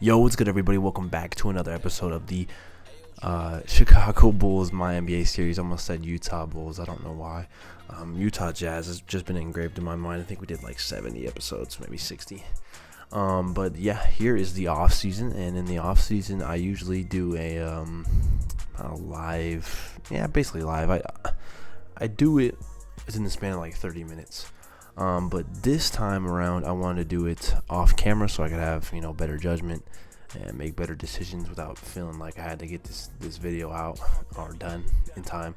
Yo, what's good, everybody? Welcome back to another episode of the Chicago Bulls MyNBA series. I almost said Utah Bulls. I don't know why. Utah Jazz has just been engraved in my mind. I think we did like 70 episodes, maybe 60. But yeah, here is the off season, and in the off season, I usually do a live. Yeah, basically live. I do it. It's in the span of like 30 minutes. But this time around, I wanted to do it off camera so I could have, better judgment and make better decisions without feeling like I had to get this video out or done in time.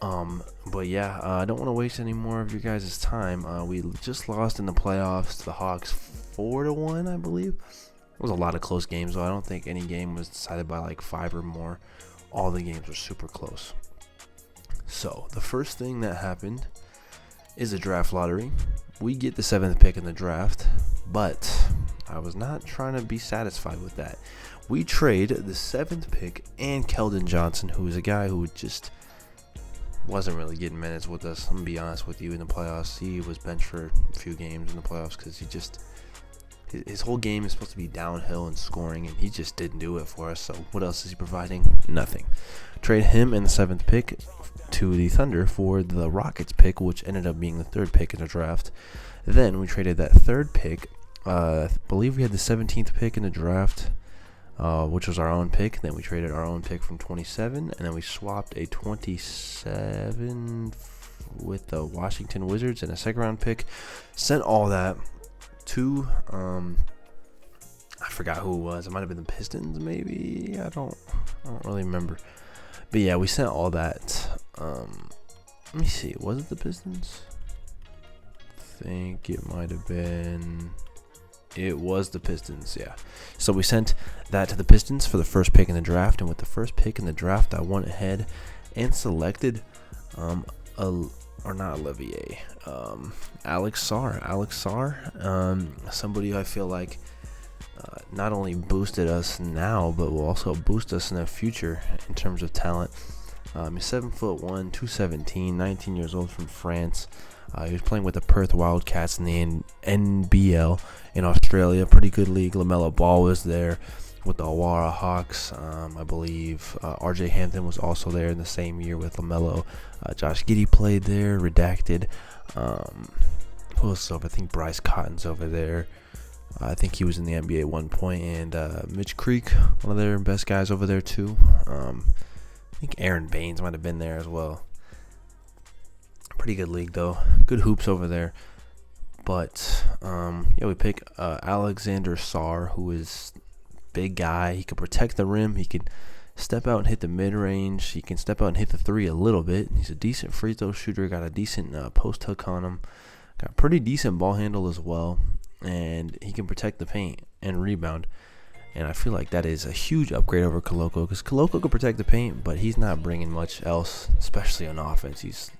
But yeah, I don't want to waste any more of your guys' time. We just lost in the playoffs to the Hawks 4-1, I believe. It was a lot of close games, though. I don't think any game was decided by like 5 or more. All the games were super close. So the first thing that happened is a draft lottery. We get the 7th pick in the draft, but I was not trying to be satisfied with that. We trade the 7th pick and Keldon Johnson, who is a guy who just wasn't really getting minutes with us. I'm gonna be honest with you. In the playoffs, he was benched for a few games in the playoffs because his whole game is supposed to be downhill and scoring, and he just didn't do it for us. So what else is he providing? Nothing. Trade him and the 7th pick to the Thunder for the Rockets pick, which ended up being the 3rd pick in the draft. Then we traded that 3rd pick. I believe we had the 17th pick in the draft, which was our own pick. Then we traded our own pick from 27, and then we swapped a 27 with the Washington Wizards and a 2nd round pick. Sent all that to I forgot who it was. It might have been the Pistons, maybe. I don't really remember. But yeah, we sent all that. Let me see. Was it the Pistons? I think it might have been. It was the Pistons, yeah. So we sent that to the Pistons for the 1st pick in the draft. And with the 1st pick in the draft, I went ahead and selected Alex Sarr. Somebody I feel like not only boosted us now, but will also boost us in the future in terms of talent. He's 7'1", 217, 19 years old, from France. He was playing with the Perth Wildcats in the NBL in Australia. Pretty good league. LaMelo Ball was there with the Awara Hawks. I believe RJ Hampton was also there in the same year with LaMelo. Josh Giddey played there. Redacted. Who else over? I think Bryce Cotton's over there. I think he was in the NBA at one point. And Mitch Creek, one of their best guys over there too. I think Aaron Baines might have been there as well. Pretty good league though. Good hoops over there. But yeah, we pick Alexander Sarr, who is big guy. He can protect the rim. He can step out and hit the mid-range. He can step out and hit the 3 a little bit. He's a decent free throw shooter. Got a decent post hook on him. Got a pretty decent ball handle as well. And he can protect the paint and rebound. And I feel like that is a huge upgrade over Koloko, because Koloko can protect the paint, but he's not bringing much else, especially on offense.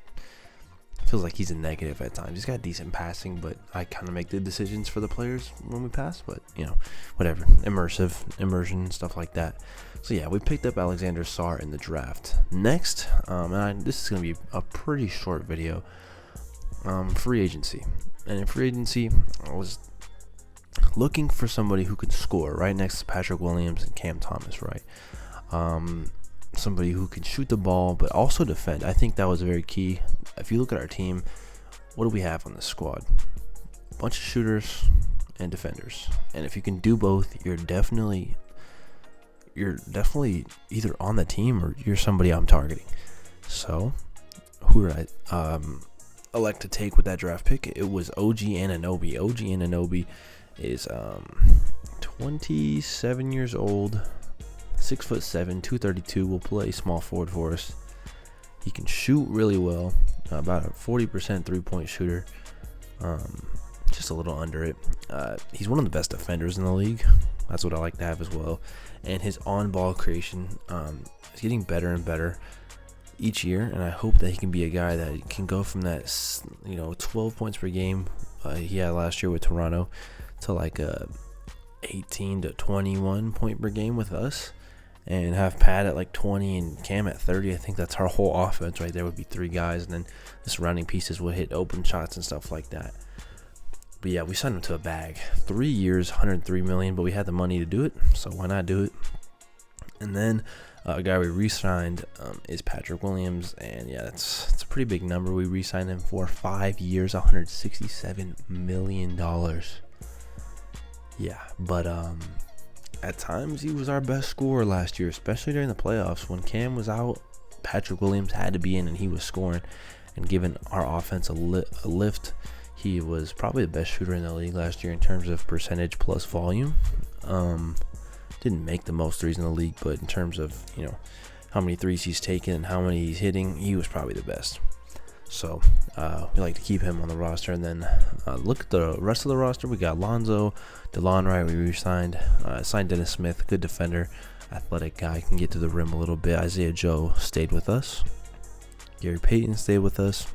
Feels like he's a negative at times. He's got decent passing, but I kind of make the decisions for the players when we pass. But, whatever. Immersion, stuff like that. So, yeah, we picked up Alexander Sarr in the draft. Next, this is going to be a pretty short video, free agency. And in free agency, I was looking for somebody who could score right next to Patrick Williams and Cam Thomas, right? Somebody who can shoot the ball but also defend. I think that was very key. If you look at our team, what do we have on this squad? A bunch of shooters and defenders. And if you can do both, you're definitely either on the team or you're somebody I'm targeting. So, who did I elect to take with that draft pick? It was OG Anunoby. OG Anunoby is 27 years old, 6'7", 232. Will play small forward for us. He can shoot really well, about a 40% 3-point shooter, just a little under it. He's one of the best defenders in the league. That's what I like to have as well. And his on-ball creation is getting better and better each year, and I hope that he can be a guy that can go from that 12 points per game he had last year with Toronto to like 18 to 21 point per game with us, and have Pat at like 20 and Cam at 30. I think that's our whole offense right there. Would be 3 guys, and then the surrounding pieces would hit open shots and stuff like that. But yeah, we signed him to a bag. 3 years, $103 million, but we had the money to do it, so why not do it? And then a guy we re-signed is Patrick Williams, and yeah, it's a pretty big number. We re-signed him for 5 years, $167 million. Yeah, but at times he was our best scorer last year, especially during the playoffs. When Cam was out, Patrick Williams had to be in, and he was scoring and giving our offense a lift. He was probably the best shooter in the league last year in terms of percentage plus volume. Didn't make the most threes in the league, but in terms of, how many threes he's taken and how many he's hitting, he was probably the best. So we like to keep him on the roster. And then look at the rest of the roster. We got Lonzo, DeLon Wright, we re-signed. Signed Dennis Smith, good defender, athletic guy, can get to the rim a little bit. Isaiah Joe stayed with us. Gary Payton stayed with us.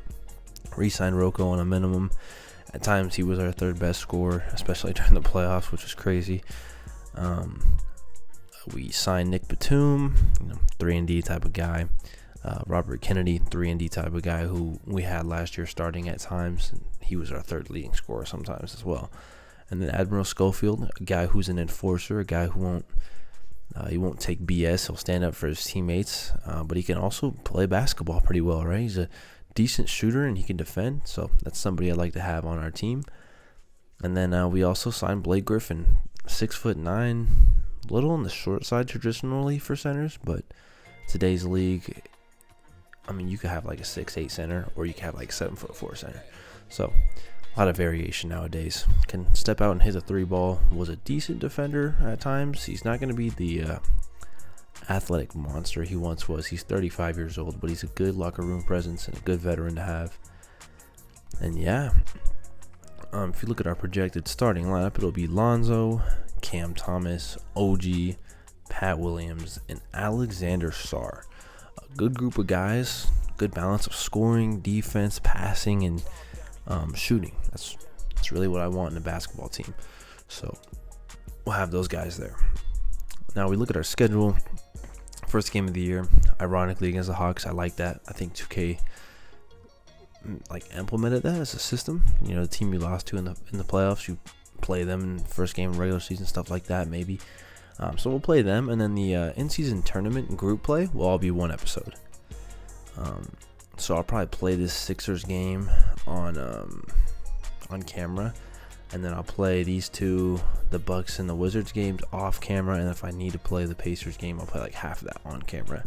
Re-signed Rocco on a minimum. At times he was our third best scorer, especially during the playoffs, which was crazy. We signed Nick Batum, 3-and-D type of guy. Robert Kennedy, 3-and-D type of guy who we had last year starting at times. And he was our third leading scorer sometimes as well. And then Admiral Schofield, a guy who's an enforcer, a guy who won't take BS. He'll stand up for his teammates, but he can also play basketball pretty well, right? He's a decent shooter and he can defend, so that's somebody I'd like to have on our team. And then we also signed Blake Griffin, 6'9", little on the short side traditionally for centers, but today's league, you could have like a 6'8" center, or you could have like 7'4" center. So a lot of variation nowadays. Can step out and hit a 3-ball. Was a decent defender at times. He's not going to be the athletic monster he once was. He's 35 years old, but he's a good locker room presence and a good veteran to have. And yeah, if you look at our projected starting lineup, it'll be Lonzo, Cam Thomas, OG, Pat Williams, and Alexander Sarr. A good group of guys, good balance of scoring, defense, passing, and shooting. That's really what I want in a basketball team. So we'll have those guys there. Now we look at our schedule. First game of the year, ironically, against the Hawks. I like that. I think 2K implemented that as a system. The team you lost to in the playoffs, you play them in first game of regular season, stuff like that, maybe. So we'll play them, and then the in-season tournament and group play will all be one episode. So I'll probably play this Sixers game on camera, and then I'll play these two, the Bucks and the Wizards games, off camera, and if I need to play the Pacers game, I'll play like half of that on camera.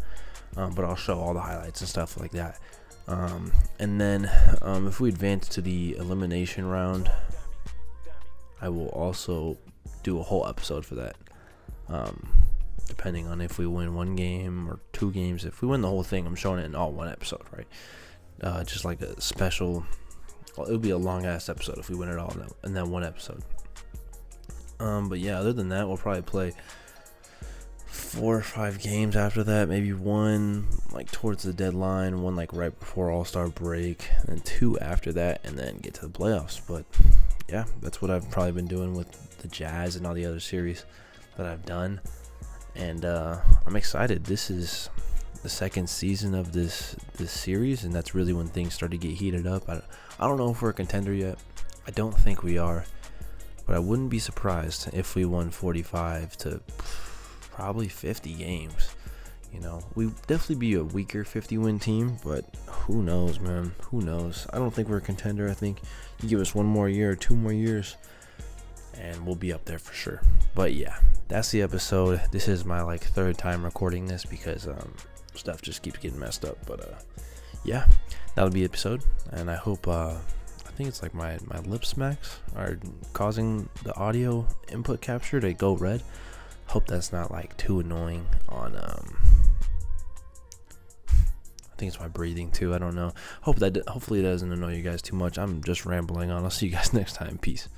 But I'll show all the highlights and stuff like that. And then if we advance to the elimination round, I will also do a whole episode for that. Depending on if we win one game or two games. If we win the whole thing, I'm showing it in all one episode, right? Just like a special. Well, it would be a long ass episode if we win it all in that one episode. But yeah, other than that, we'll probably play 4 or 5 games after that. Maybe one like towards the deadline, one like right before All-Star break, and 2 after that, and then get to the playoffs. But yeah, that's what I've probably been doing with the Jazz and all the other series that I've done. And I'm excited. This is the second season of this series, and that's really when things start to get heated up. I don't know if we're a contender yet. I don't think we are, but I wouldn't be surprised if we won 45 to probably 50 games. We'd definitely be a weaker 50-win team, but who knows, man? Who knows? I don't think we're a contender. I think you give us 1 more year or 2 more years, and we'll be up there for sure. But yeah, that's the episode. This is my 3rd time recording this because stuff just keeps getting messed up. But yeah, that'll be the episode, and I hope I think it's like my lip smacks are causing the audio input capture to go red. Hope that's not too annoying on I think it's my breathing too. I don't know. Hopefully it doesn't annoy you guys too much. I'm just rambling on. I'll see you guys next time. Peace.